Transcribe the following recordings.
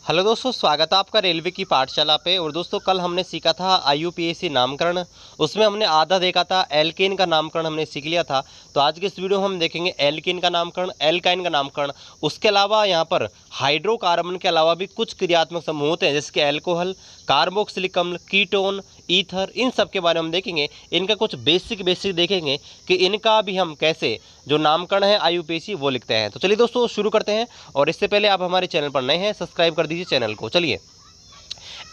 Hello दोस्तों, स्वागत है आपका रेलवे की पाठशाला पे। और दोस्तों, कल हमने सीखा था आईयूपीएसी नामकरण। उसमें हमने आधा देखा था, एल्केन का नामकरण हमने सीख लिया था। तो आज के इस वीडियो में हम देखेंगे एल्केन का नामकरण, एल्काइन का नामकरण। उसके अलावा यहाँ पर हाइड्रोकार्बन के अलावा भी कुछ क्रियात्मक समूह होते हैं, जैसे कि एल्कोहल, कार्बोक्सिलिक अम्ल, कीटोन, ईथर। इन सब के बारे में हम देखेंगे। इनका कुछ बेसिक देखेंगे कि इनका भी हम कैसे जो नामकरण है आईयूपीएसी वो लिखते हैं। तो चलिए दोस्तों, शुरू करते हैं। और इससे पहले आप हमारे चैनल पर नए हैं, सब्सक्राइब कर दीजिए चैनल को। चलिए,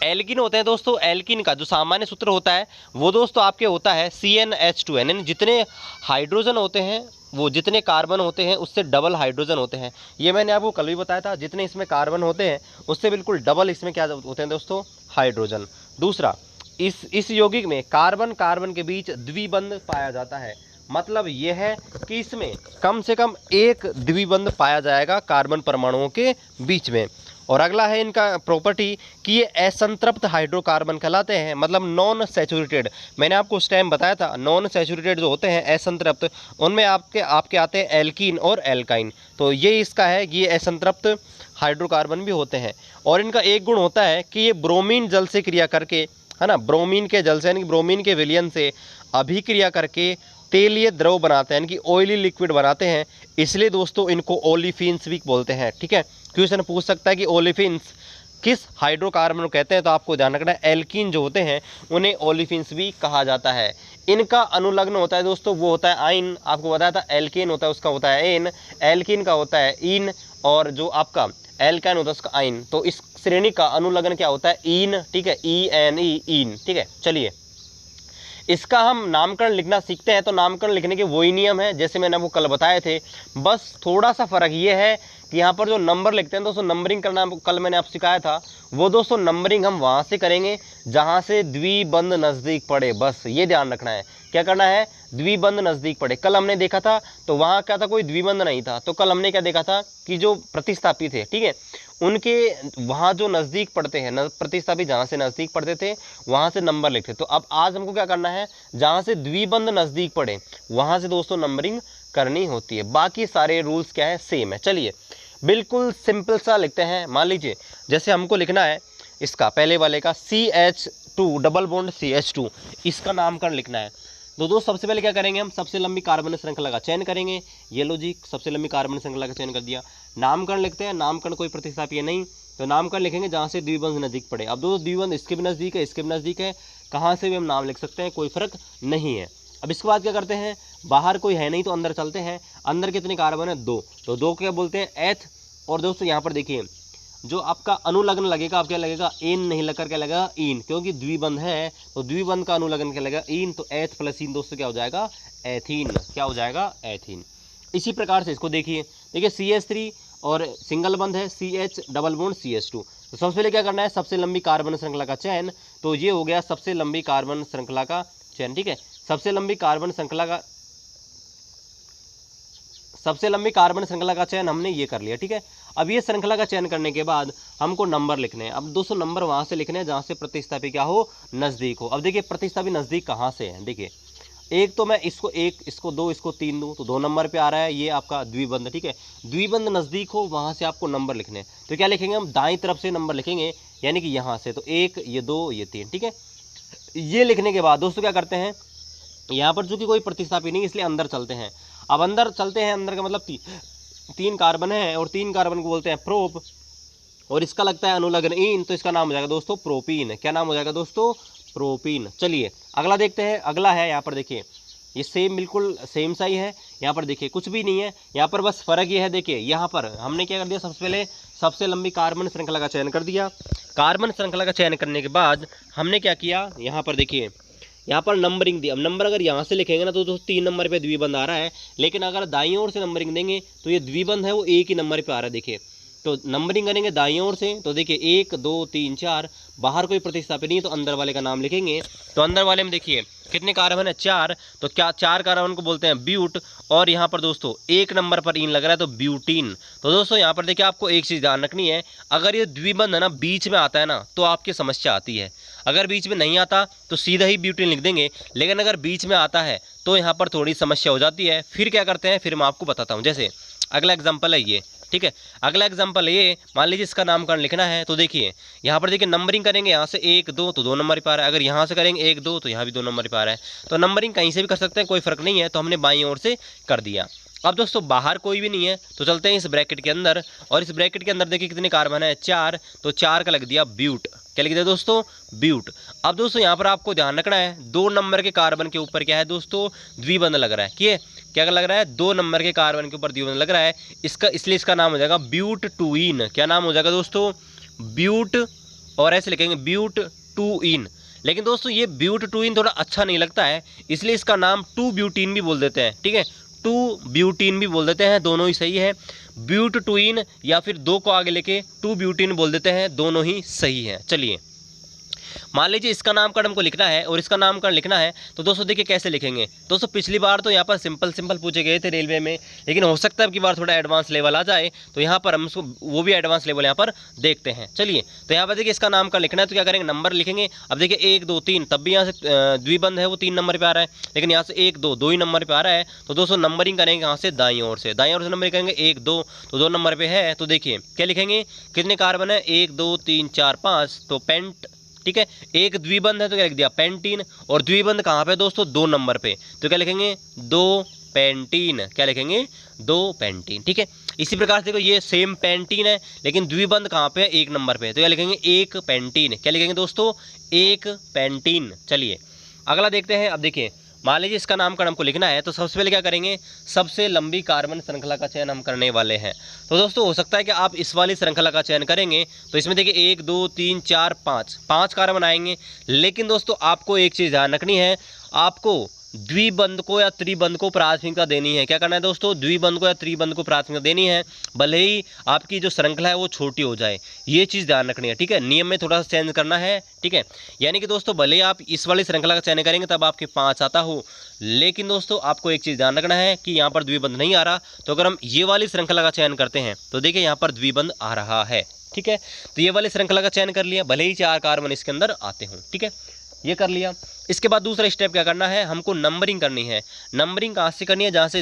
एल्किन होते हैं दोस्तों। एल्किन का जो सामान्य सूत्र होता है वो दोस्तों आपके होता है CnH2n। यानी जितने हाइड्रोजन होते हैं, वो जितने कार्बन होते हैं उससे डबल हाइड्रोजन होते हैं। ये मैंने आपको कल भी बताया था, जितने इसमें कार्बन होते हैं उससे बिल्कुल डबल इसमें क्या होते हैं दोस्तों, हाइड्रोजन। दूसरा, इस यौगिक में कार्बन कार्बन के बीच द्विबंध पाया जाता है। मतलब यह है कि इसमें कम से कम एक द्विबंध पाया जाएगा कार्बन परमाणुओं के बीच में। और अगला है इनका प्रॉपर्टी कि ये असंतृप्त हाइड्रोकार्बन कहलाते हैं, मतलब नॉन सैचुरेटेड। मैंने आपको उस टाइम बताया था, नॉन सैचुरेटेड जो होते हैं असंतृप्त, उनमें आपके आते हैं एल्कीन और एल्काइन। तो ये इसका है कि ये असंतृप्त हाइड्रोकार्बन भी होते हैं। और इनका एक गुण होता है कि ये ब्रोमीन जल से क्रिया करके, है ना, ब्रोमीन के जल से यानी कि ब्रोमीन के विलयन से अभिक्रिया करके तेलीय द्रव बनाते हैं, यानी कि ऑयली लिक्विड बनाते हैं। इसलिए दोस्तों इनको ओलिफिन्स भी बोलते हैं। ठीक है, क्वेश्चन पूछ सकता है कि ओलिफिन्स किस हाइड्रोकार्बन को कहते हैं, तो आपको ध्यान रखना है एल्कीन जो होते हैं उन्हें ओलिफिन्स भी कहा जाता है। इनका अनुलग्न होता है दोस्तों, वो होता है आइन। आपको बताया था एल्केन होता है उसका होता है एन, एल्कीन का होता है इन, और जो आपका एल्काइन होता है उसका आइन। तो इस श्रेणी का अनुलग्न क्या होता है, इन। ठीक है, ENE, इन। ठीक है, चलिए इसका हम नामकरण लिखना सीखते हैं। तो नामकरण लिखने के वही नियम है जैसे मैंने आपको कल बताए थे, बस थोड़ा सा फर्क ये है कि यहाँ पर जो नंबर लिखते हैं दोस्तों, नंबरिंग करना कल मैंने आपको सिखाया था, वो दोस्तों नंबरिंग हम वहाँ से करेंगे जहाँ से द्विबंध नज़दीक पड़े। बस ये ध्यान रखना है, क्या करना है, द्विबंध नज़दीक पड़े। कल हमने देखा था तो वहाँ क्या था, कोई द्विबंध नहीं था। तो कल हमने क्या देखा था कि जो प्रतिस्थापी थे, ठीक है, उनके वहाँ जो नज़दीक पड़ते हैं, प्रतिस्थापी जहाँ से नज़दीक पड़ते थे वहाँ से नंबर लिखते। तो अब आज हमको क्या करना है, जहाँ से द्विबंध नज़दीक पड़े वहाँ से दोस्तों नंबरिंग करनी होती है। बाकी सारे रूल्स क्या है, सेम है। चलिए बिल्कुल सिंपल सा लिखते हैं। मान लीजिए जैसे हमको लिखना है इसका पहले वाले का CH2 डबल बॉन्ड CH2, इसका नामकरण लिखना है। तो दोस्त सबसे पहले क्या करेंगे, हम सबसे लंबी कार्बन श्रृंखला का चयन करेंगे। ये लो जी, सबसे लंबी कार्बन श्रृंखला का चयन कर दिया। नामकरण लिखते हैं, नामकरण कोई प्रतिस्थापी नहीं, तो नामकरण लिखेंगे जहाँ से द्विबंध नज़दीक पड़े। अब दोस्त द्विबंध इसके भी नज़दीक है, इसके भी नज़दीक है, कहाँ से भी हम नाम लिख सकते हैं, कोई फर्क नहीं है। अब इसके बाद क्या करते हैं, बाहर कोई है नहीं तो अंदर चलते हैं। अंदर कितने कार्बन है, 2, तो 2 क्या बोलते हैं, एथ। और दोस्तों यहाँ पर देखिए जो आपका अनुलग्न लगेगा, आप क्या लगेगा, एन नहीं लगकर क्या लगेगा, इन, क्योंकि द्विबंध है तो द्विबंध का अनुलग्न क्या लगेगा, इन। तो एथ प्लस इन दोस्तों क्या हो जाएगा, एथीन। क्या हो जाएगा, एथीन। इसी प्रकार से इसको देखिए, देखिए CH3 और सिंगल बंध है CH डबल बॉन्ड CH2। तो सबसे पहले क्या करना है, सबसे लंबी कार्बन श्रृंखला का चयन। तो ये हो गया सबसे लंबी कार्बन श्रृंखला का चयन। ठीक है, सबसे लंबी कार्बन श्रृंखला का चयन हमने ये कर लिया। ठीक है, अब ये श्रृंखला का चयन करने के बाद हमको नंबर लिखने हैं। अब दोस्तों नंबर वहाँ से लिखने हैं जहाँ से प्रतिस्थापी क्या हो, नज़दीक हो। अब देखिए प्रतिस्थापी नज़दीक कहाँ से है, देखिए एक तो मैं इसको 1, इसको 2, इसको 3 दूँ तो 2 नंबर पे आ रहा है, ये आपका द्विबंध। ठीक है, द्विबंध नज़दीक हो वहाँ से आपको नंबर लिखने हैं। तो क्या लिखेंगे, हम दाईं तरफ से नंबर लिखेंगे, यानी कि यहाँ से। तो 1, ये 2, ये 3। ठीक है, ये लिखने के बाद दोस्तों क्या करते हैं, यहाँ पर चूंकि कोई प्रतिस्थापी नहीं इसलिए अंदर चलते हैं। अब अंदर चलते हैं, अंदर का मतलब 3 कार्बन है और 3 कार्बन को बोलते हैं प्रोप, और इसका लगता है अनुलग्न इन, तो इसका नाम हो जाएगा दोस्तों प्रोपीन। क्या नाम हो जाएगा दोस्तों, प्रोपीन। चलिए अगला देखते हैं। अगला है यहाँ पर देखिए, ये सेम बिल्कुल सेम सा ही है। यहाँ पर देखिए कुछ भी नहीं है, यहाँ पर बस फर्क ये है, देखिए यहाँ पर हमने क्या कर दिया, सबसे पहले सबसे लंबी कार्बन श्रृंखला का चयन कर दिया। कार्बन श्रृंखला का चयन करने के बाद हमने क्या किया, यहाँ पर देखिए यहाँ पर नंबरिंग दी। अब नंबर अगर यहाँ से लिखेंगे ना तो 3 नंबर पे द्विबंध आ रहा है, लेकिन अगर दाईं ओर से नंबरिंग देंगे तो ये द्विबंध है वो एक ही नंबर पे आ रहा है। देखिए तो नंबरिंग करेंगे दाईं ओर से, तो देखिए 1, 2, 3, 4, बाहर कोई प्रतिस्थापन नहीं, तो अंदर वाले का नाम लिखेंगे। तो अंदर वाले में देखिए कितने कार्बन है, 4, तो क्या 4 कार्बन को बोलते हैं ब्यूट। और यहाँ पर दोस्तों 1 नंबर पर इन लग रहा है तो ब्यूटीन। तो दोस्तों यहाँ पर देखिए आपको एक चीज़ ध्यान रखनी है, अगर ये द्विबंध है ना बीच में आता है ना तो आपकी समस्या आती है। अगर बीच में नहीं आता तो सीधा ही ब्यूटीन लिख देंगे, लेकिन अगर बीच में आता है तो यहाँ पर थोड़ी समस्या हो जाती है। फिर क्या करते हैं, फिर मैं आपको बताता हूँ। जैसे अगला एग्जाम्पल है ये, ठीक है। अगला एग्जांपल ये, मान लीजिए इसका नामकरण लिखना है, तो देखिए यहाँ पर देखिए नंबरिंग करेंगे, यहाँ से 1 2 तो 2 नंबर पे आ रहा है, अगर यहाँ से करेंगे 1 2 तो यहाँ भी 2 नंबर पे आ रहा है। तो नंबरिंग कहीं से भी कर सकते हैं, कोई फर्क नहीं है, तो हमने बाईं ओर से कर दिया। अब दोस्तों बाहर कोई भी नहीं है, तो चलते हैं इस ब्रैकेट के अंदर, और इस ब्रैकेट के अंदर देखिए कितने कार्बन है, 4, तो 4 का लग दिया ब्यूट। क्या लिख दिया दोस्तों, ब्यूट। अब दोस्तों यहाँ पर आपको ध्यान रखना है, 2 नंबर के कार्बन के ऊपर क्या है दोस्तों, द्विबंध लग रहा है। क्या लग रहा है, 2 नंबर के कार्बन के ऊपर द्विबंध लग रहा है, इसका इसलिए इसका नाम हो जाएगा ब्यूटटूइन। क्या नाम हो जाएगा दोस्तों, ब्यूट, और ऐसे लिखेंगे ब्यूटटूइन। लेकिन दोस्तों ये ब्यूटटूइन थोड़ा अच्छा नहीं लगता है, इसलिए इसका नाम 2 ब्यूटीन भी बोल देते हैं। ठीक है, 2 ब्यूटीन भी बोल देते हैं, दोनों ही सही है। ब्यूटटूइन या फिर 2 को आगे लेके 2 ब्यूटीन बोल देते हैं, दोनों ही सही है। चलिए मान लीजिए इसका नामकरण हमको लिखना है और इसका नामकरण लिखना है, तो दोस्तों देखिए कैसे लिखेंगे। दोस्तों पिछली बार तो यहाँ पर सिंपल पूछे गए थे रेलवे में, लेकिन हो सकता है अब की बार थोड़ा एडवांस लेवल आ जाए, तो यहाँ पर हम उसको वो भी एडवांस लेवल यहाँ पर देखते हैं। चलिए तो यहाँ पर देखिए इसका नामकरण लिखना है, तो क्या करेंगे, नंबर लिखेंगे। अब देखिए 1 2 3, तब भी यहाँ से द्विबंध है वो 3 नंबर पर आ रहा है, लेकिन यहाँ से 1 2 2 ही नंबर पर आ रहा है। तो दोस्तों नंबरिंग करेंगे यहाँ से दाईं ओर से नंबरिंग करेंगे 1 2, तो 2 नंबर पर है। तो देखिए क्या लिखेंगे, कितने कार्बन है, 1 2 3 4 5, तो पेंट। ठीक है, एक द्विबंध है तो क्या लिख दिया, पेंटीन। और द्विबंध कहाँ पे दोस्तों, 2 नंबर पे, तो क्या लिखेंगे, 2 पेंटीन। क्या लिखेंगे, 2 पेंटीन। ठीक है, इसी प्रकार से देखो ये सेम पेंटीन है, लेकिन द्विबंध कहाँ पे है, 1 नंबर पे, तो क्या लिखेंगे, 1 पेंटीन। क्या लिखेंगे दोस्तों, 1 पेंटीन। चलिए अगला देखते हैं। अब देखिए मान लीजिए इसका नामकरण हमको लिखना है, तो सबसे पहले क्या करेंगे, सबसे लंबी कार्बन श्रृंखला का चयन हम करने वाले हैं। तो दोस्तों हो सकता है कि आप इस वाली श्रृंखला का चयन करेंगे, तो इसमें देखिए 1 2 3 4 5 कार्बन आएंगे। लेकिन दोस्तों आपको एक चीज़ ध्यान रखनी है, आपको द्विबंध को या त्रिबंध को प्राथमिकता देनी है। क्या करना है दोस्तों, द्विबंध को या त्रिबंध को प्राथमिकता देनी है, भले ही आपकी जो श्रृंखला है वो छोटी हो जाए, ये चीज़ ध्यान रखनी है। ठीक है, नियम में थोड़ा सा चेंज करना है। ठीक है, यानी कि दोस्तों भले ही आप इस वाली श्रृंखला का चयन करेंगे तब आपके 5 आता हो, लेकिन दोस्तों आपको एक चीज़ ध्यान रखना है कि यहाँ पर द्विबंध नहीं आ रहा, तो अगर हम ये वाली श्रृंखला का चयन करते हैं तो देखिए यहाँ पर द्विबंध आ रहा है। ठीक है, तो ये वाली श्रृंखला का चयन कर लिया, भले ही 4 कार्बन इसके अंदर आते हों। ठीक है, ये कर लिया। इसके बाद दूसरा स्टेप क्या करना है, हमको नंबरिंग करनी है। नंबरिंग कहाँ से करनी है, जहाँ से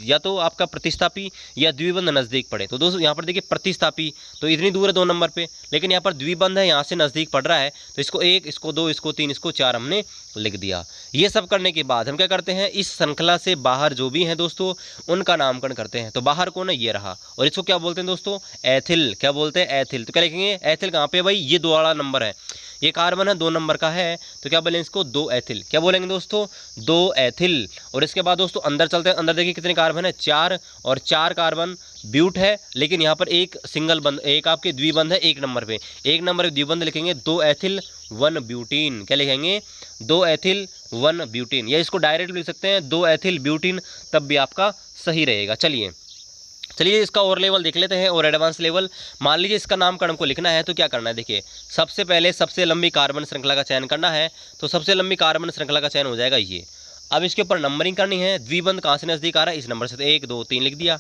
या तो आपका प्रतिस्थापी या द्विबंध नज़दीक पड़े। तो दोस्तों यहाँ पर देखिए प्रतिस्थापी तो इतनी दूर है 2 नंबर पे, लेकिन यहाँ पर द्विबंध है, यहाँ से नज़दीक पड़ रहा है, तो इसको 1 इसको 2 इसको 3 इसको 4 हमने लिख दिया। ये सब करने के बाद हम क्या करते हैं, इस श्रृंखला से बाहर जो भी हैं दोस्तों उनका नामकरण करते हैं। तो बाहर कौन है, ये रहा, और इसको क्या बोलते हैं दोस्तों, एथिल। क्या बोलते हैं, एथिल। तो क्या लिखेंगे, एथिल कहाँ पे भाई, ये 2 वाला नंबर है, ये कार्बन है 2 नंबर का है, तो क्या बोलेंगे इसको, 2 एथिल। क्या बोलेंगे दोस्तों, 2 एथिल। और इसके बाद दोस्तों अंदर चलते हैं, अंदर देखिए कितने कार्बन है, 4, और 4 कार्बन ब्यूट है, लेकिन यहाँ पर एक सिंगल बंद, एक आपके द्विबंध है 1 नंबर पे, 1 नंबर द्विबंध लिखेंगे 2 एथिल 1 ब्यूटीन। क्या लिखेंगे, 2 एथिल 1 ब्यूटीन, या इसको डायरेक्ट लिख सकते हैं 2 एथिल ब्यूटीन, तब भी आपका सही रहेगा। चलिए इसका और लेवल देख लेते हैं, और एडवांस लेवल। मान लीजिए इसका नामकरण हमको लिखना है, तो क्या करना है, देखिए सबसे पहले सबसे लंबी कार्बन श्रृंखला का चयन करना है, तो सबसे लंबी कार्बन श्रृंखला का चयन हो जाएगा ये। अब इसके ऊपर नंबरिंग करनी है, द्विबंध कहाँ से नज़दीक आ रहा है, इस नंबर से, तो 1 2 3 लिख दिया।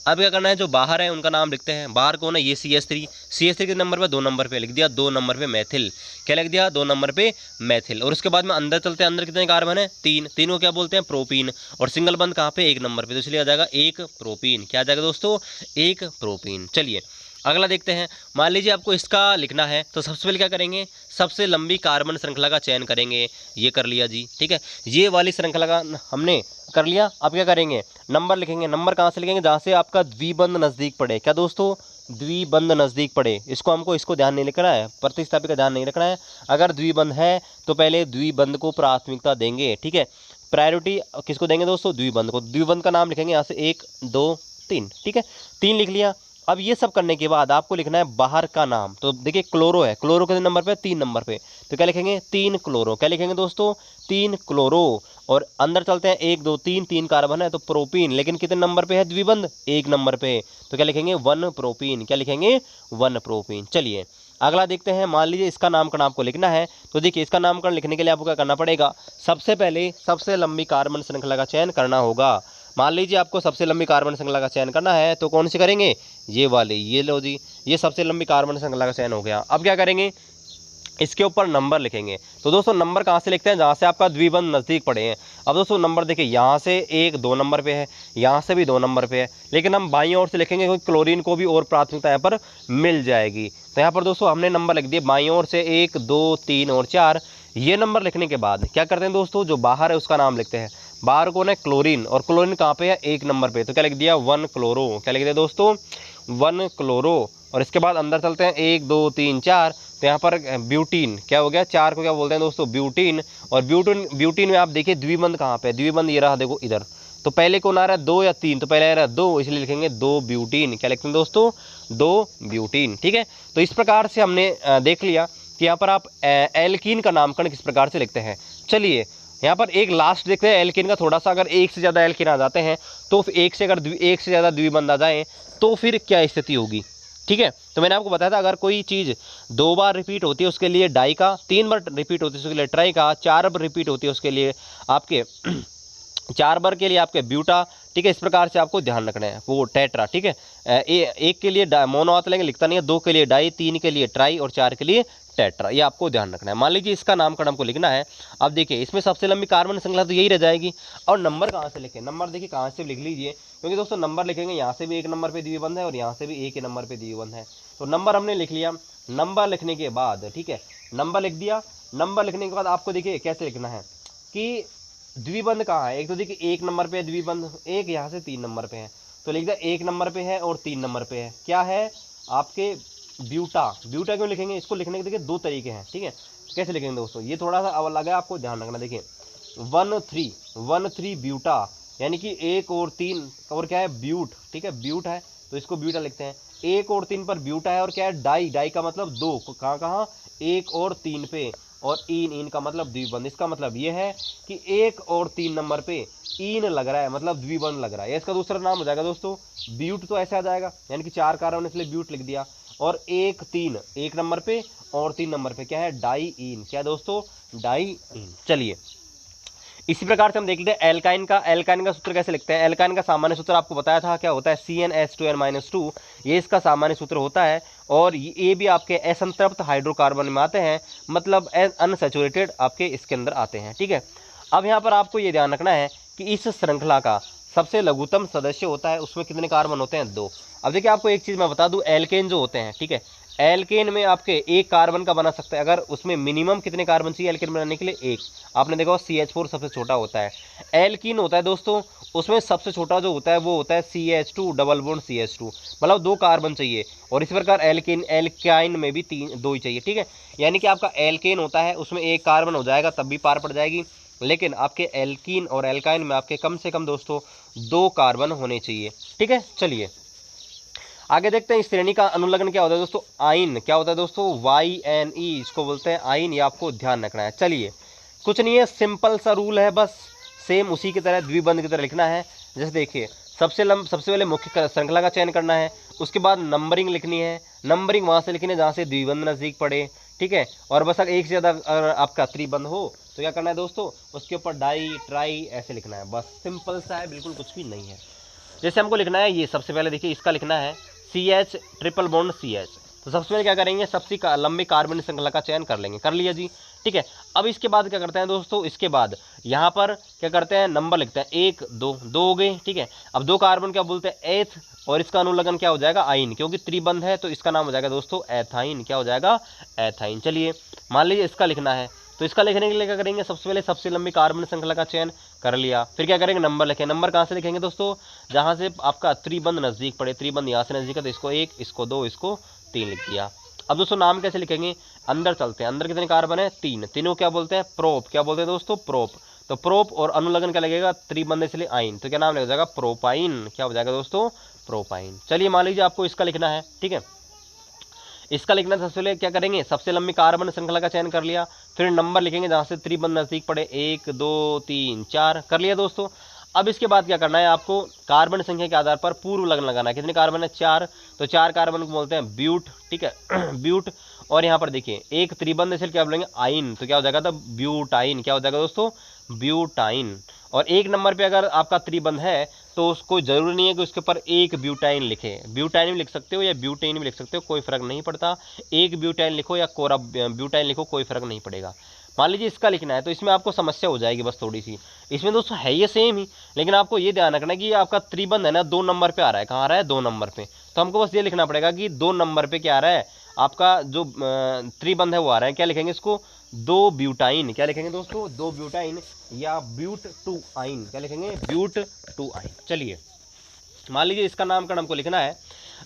अब क्या करना है, जो बाहर है उनका नाम लिखते हैं। बाहर कौन है, ये CH3 के नंबर पर 2 नंबर पे लिख दिया, 2 नंबर पे मैथिल। क्या लिख दिया, 2 नंबर पे मैथिल। और उसके बाद में अंदर चलते हैं, अंदर कितने कार्बन है, 3, 3 को क्या बोलते हैं, प्रोपीन। और सिंगल बंद कहाँ पे, 1 नंबर पे, तो इसलिए आ जाएगा 1 प्रोपीन। क्या आ जाएगा दोस्तों, 1 प्रोपीन। चलिए अगला देखते हैं। मान लीजिए आपको इसका लिखना है, तो सबसे पहले क्या करेंगे, सबसे लंबी कार्बन श्रृंखला का चयन करेंगे। ये कर लिया जी। ठीक है, ये वाली श्रृंखला का हमने कर लिया। अब क्या करेंगे, नंबर लिखेंगे। नंबर कहाँ से लिखेंगे, जहाँ से आपका द्विबंध नज़दीक पड़े। क्या दोस्तों, द्विबंध नज़दीक पड़े, इसको ध्यान नहीं रखना है, प्रतिस्थापी का ध्यान नहीं रखना है। अगर द्विबंध है तो पहले द्विबंध को प्राथमिकता देंगे। ठीक है, प्रायोरिटी किसको देंगे दोस्तों, द्विबंध को। द्विबंध का नाम लिखेंगे यहाँ से 1 2 3। ठीक है, 3 लिख लिया। अब ये सब करने के बाद आपको लिखना है बाहर का नाम। तो देखिए क्लोरो है, क्लोरो कितने नंबर पे, 3 नंबर पे, तो क्या लिखेंगे, 3 क्लोरो। क्या लिखेंगे दोस्तों, 3 क्लोरो। और अंदर चलते हैं, 1 2 3 कार्बन है, तो प्रोपीन, लेकिन कितने नंबर पे है द्विबंध, 1 नंबर पे, तो क्या लिखेंगे, 1 प्रोपीन। क्या लिखेंगे, 1 प्रोपीन। चलिए अगला देखते हैं। मान लीजिए इसका नामकरण आपको लिखना है, तो देखिए इसका नामकरण लिखने के लिए आपको क्या करना पड़ेगा, सबसे पहले सबसे लंबी कार्बन श्रृंखला का चयन करना होगा। मान लीजिए आपको सबसे लंबी कार्बन श्रृंखला का चयन करना है, तो कौन सी करेंगे, ये वाली। ये लो जी, ये सबसे लंबी कार्बन श्रृंखला का चयन हो गया। अब क्या करेंगे, इसके ऊपर नंबर लिखेंगे। तो दोस्तों नंबर कहाँ से लिखते हैं, जहाँ से आपका द्विबंध नज़दीक पड़े हैं। अब दोस्तों नंबर देखिए, यहाँ से 1 2 नंबर पे है, यहाँ से भी 2 नंबर पे है, लेकिन हम बाईं ओर से लिखेंगे क्योंकि क्लोरीन को भी और प्राथमिकता यहाँ पर मिल जाएगी। तो यहाँ पर दोस्तों हमने नंबर लिख दिए बाईं ओर से 1 2 3 और 4। ये नंबर लिखने के बाद क्या करते हैं दोस्तों, जो बाहर है उसका नाम लिखते हैं। बाहर कौन है, क्लोरीन, और क्लोरीन कहाँ पे है, 1 नंबर पे। तो क्या लिख दिया, 1 क्लोरो। क्या लिख दिया दोस्तों, 1 क्लोरो। और इसके बाद अंदर चलते हैं, 1 2 3 4। तो यहाँ पर ब्यूटीन क्या हो गया, 4 को क्या बोलते हैं दोस्तों, ब्यूटीन। और ब्यूटीन में आप देखिए द्विबंध कहाँ पे है, द्विबंध ये रहा देखो इधर। तो पहले कौन आ रहा है, 2 या 3, तो पहले आ रहा है 2, इसलिए लिखेंगे 2 ब्यूटीन। क्या लिखते हैं दोस्तों, 2 ब्यूटीन। ठीक है, तो इस प्रकार से हमने देख लिया कि यहाँ पर आप एल्कीन का नामकरण किस प्रकार से लिखते हैं। चलिए यहाँ पर एक लास्ट देखते हैं एल्कीन का थोड़ा सा। अगर एक से ज़्यादा एल्कीन आ जाते हैं तो एक से ज़्यादा द्विबंध आ जाएँ तो फिर क्या स्थिति होगी। ठीक है, तो मैंने आपको बताया था अगर कोई चीज़ 2 बार रिपीट होती है उसके लिए डाई का, 3 बार रिपीट होती है उसके लिए ट्राई का, 4 बार रिपीट होती है उसके लिए आपके 4 बार के लिए आपके ब्यूटा। ठीक है, इस प्रकार से आपको ध्यान रखना है, वो टेट्रा। ठीक है, एक के लिए मोनो हाथ लेंगे, लिखता नहीं है, 2 के लिए डाई, 3 के लिए ट्राई और 4 के लिए टेट्रा। ये आपको ध्यान रखना है। मान लीजिए इसका नामकरण हमको लिखना है। अब देखिए इसमें सबसे लंबी कार्बन श्रृंखला तो यही रह जाएगी। और नंबर कहाँ से लिखें, नंबर देखिए कहाँ से लिख लीजिए, क्योंकि दोस्तों नंबर लिखेंगे यहाँ से भी 1 नंबर पे द्विबंध है और यहाँ से भी 1 नंबर पे द्विबंध है। तो नंबर हमने लिख लिया। नंबर लिखने के बाद, ठीक है, नंबर लिख दिया। नंबर लिखने के बाद आपको देखिए कैसे लिखना है कि द्विबंध कहाँ है। एक तो देखिए 1 नंबर पे है द्विबंध, एक यहाँ से 3 नंबर पे है, तो लिख दिया 1 नंबर पे है और 3 नंबर पे है। क्या है आपके ब्यूटा। ब्यूटा क्यों लिखेंगे, इसको लिखने के देखिए 2 तरीके हैं। ठीक है, कैसे लिखेंगे दोस्तों, ये थोड़ा सा अलग है, आपको ध्यान रखना। देखिए 1 3 ब्यूटा, यानी कि 1 और 3 और क्या है, ब्यूट। ठीक है, ब्यूट है तो इसको ब्यूटा लिखते हैं। 1 और 3 पर ब्यूटा है, और क्या है, डाई। डाई का मतलब 2, कहाँ कहाँ, 1 और 3 पे, और इन का मतलब द्विबंध। इसका मतलब ये है कि 1 और 3 नंबर पे इन लग रहा है, मतलब द्विबंध लग रहा है। इसका दूसरा नाम हो जाएगा दोस्तों ब्यूट। तो ऐसे आ जाएगा, यानी कि 4 कार्बन इसलिए ब्यूट लिख दिया। और 1 3 1 नंबर पे और 3 नंबर पे क्या है, डाई इन। क्या दोस्तों, डाई इन। चलिए इसी प्रकार से हम देख लेते हैं एल्काइन का। एल्काइन का सूत्र कैसे लिखते हैं। एल्काइन का सामान्य सूत्र आपको बताया था, क्या होता है, CnH2n-2। ये इसका सामान्य सूत्र होता है। और ये भी आपके असंतृप्त हाइड्रोकार्बन में आते हैं, मतलब अनसैचुरेटेड आपके इसके अंदर आते हैं। ठीक है, अब यहाँ पर आपको ये ध्यान रखना है कि इस श्रृंखला का सबसे लघुतम सदस्य होता है, उसमें कितने कार्बन होते हैं, 2। अब देखिए आपको एक चीज़ मैं बता दूं, एल्केन जो होते हैं, ठीक है, एल्केन में आपके 1 कार्बन का बना सकता है। अगर उसमें मिनिमम कितने कार्बन चाहिए एल्केन बनाने के लिए, 1। आपने देखा CH4 सबसे छोटा होता है। एल्कीन होता है दोस्तों, उसमें सबसे छोटा जो होता है वो होता है CH2 डबल बॉन्ड CH2, मतलब 2 कार्बन चाहिए। और इसी प्रकार एल्काइन में भी 2 ही चाहिए। ठीक है, यानी कि आपका एल्केन होता है उसमें 1 कार्बन हो जाएगा तब भी पार पड़ जाएगी, लेकिन आपके एल्कीन और एल्काइन में आपके कम से कम दोस्तों 2 कार्बन होने चाहिए। ठीक है, चलिए आगे देखते हैं इस श्रेणी का अनुलग्न क्या होता है दोस्तों, आइन। क्या होता है दोस्तों, YNE, इसको बोलते हैं आइन। ये आपको ध्यान रखना है। चलिए कुछ नहीं है, सिंपल सा रूल है, बस सेम उसी की तरह द्विबंध की तरह लिखना है। जैसे देखिए सबसे पहले मुख्य श्रृंखला का चयन करना है, उसके बाद नंबरिंग लिखनी है। नंबरिंग वहाँ से लिखनी है जहाँ से द्विबंध नज़दीक पड़े। ठीक है, और बस अगर एक से ज़्यादा अगर आपका त्रिबंध हो तो क्या करना है दोस्तों, उसके ऊपर डाई ट्राई ऐसे लिखना है। बस सिंपल सा है, बिल्कुल कुछ भी नहीं है। जैसे हमको लिखना है, ये सबसे पहले देखिए इसका लिखना है CH ट्रिपल बॉन्ड CH। तो सबसे पहले क्या करेंगे, सबसे लंबी कार्बन श्रृंखला का चयन कर लेंगे, कर लिया जी। ठीक है, अब इसके बाद क्या करते हैं दोस्तों, इसके बाद यहाँ पर क्या करते हैं, नंबर लिखते हैं 1 2 2 हो गए। ठीक है, अब 2 कार्बन क्या बोलते हैं, एथ, और इसका अनुलग्न क्या हो जाएगा, आइन, क्योंकि त्रिबंध है तो इसका नाम हो जाएगा दोस्तों एथाइन। क्या हो जाएगा, एथाइन। चलिए मान लीजिए इसका लिखना है, तो इसका लिखने के लिए क्या करेंगे, सबसे पहले सबसे लंबी कार्बन श्रृंखला का चयन कर लिया। फिर क्या करेंगे, नंबर लिखें। नंबर कहाँ से लिखेंगे दोस्तों, जहाँ से आपका त्रिबंध नज़दीक पड़े। त्रिबंध यहाँ से नज़दीक है तो इसको 1, इसको 2, इसको 3 लिख दिया। अब दोस्तों नाम कैसे लिखेंगे, अंदर चलते हैं। अंदर कितने कार्बन है, 3। तीनों क्या बोलते हैं, प्रोप। क्या बोलते हैं दोस्तों, प्रोप। तो प्रोप और अनुलग्न क्या लगेगा, त्रिबंध इसलिए आइन, तो क्या नाम लग जाएगा, प्रोपाइन। क्या हो जाएगा दोस्तों, प्रोपाइन। चलिए मान लीजिए आपको इसका लिखना है। ठीक है, इसका लिखना सबसे पहले क्या करेंगे, सबसे लंबी कार्बन श्रृंखला का चयन कर लिया। फिर नंबर लिखेंगे जहाँ से त्रिबंध नज़दीक पड़े, 1 2 3 4 कर लिया दोस्तों। अब इसके बाद क्या करना है, आपको कार्बन संख्या के आधार पर पूर्व लग्न लगाना है। कितने कार्बन है, 4। तो 4 कार्बन को बोलते हैं ब्यूट। ठीक है ब्यूट। और यहाँ पर देखिए एक त्रिबंध इसलिए क्या बोलेंगे, आइन, तो क्या हो जाएगा, तो ब्यूटाइन। क्या हो जाएगा दोस्तों, ब्यूटाइन। और 1 नंबर पे अगर आपका त्रिबंध है तो उसको ज़रूरी नहीं है कि उसके ऊपर एक ब्यूटाइन लिखे, ब्यूटाइन भी लिख सकते हो या ब्यूटेन भी लिख सकते हो, कोई फ़र्क नहीं पड़ता। एक ब्यूटाइन लिखो या कोरा ब्यूटाइन लिखो, कोई फ़र्क नहीं पड़ेगा। मान लीजिए इसका लिखना है तो इसमें आपको समस्या हो जाएगी बस थोड़ी सी। इसमें दोस्तों है ये सेम ही, लेकिन आपको ये ध्यान रखना है कि ये आपका त्रिबंध है ना 2 नंबर पे आ रहा है। कहाँ आ रहा है? 2 नंबर पे। तो हमको बस ये लिखना पड़ेगा कि 2 नंबर पे क्या आ रहा है, आपका जो त्रिबंध है वो आ रहा है। क्या लिखेंगे इसको? 2 ब्यूटाइन। क्या लिखेंगे दोस्तों? 2 ब्यूटाइन या ब्यूट टू आइन। क्या लिखेंगे? But two yne. चलिए मान लीजिए इसका नामकरण हमको लिखना है,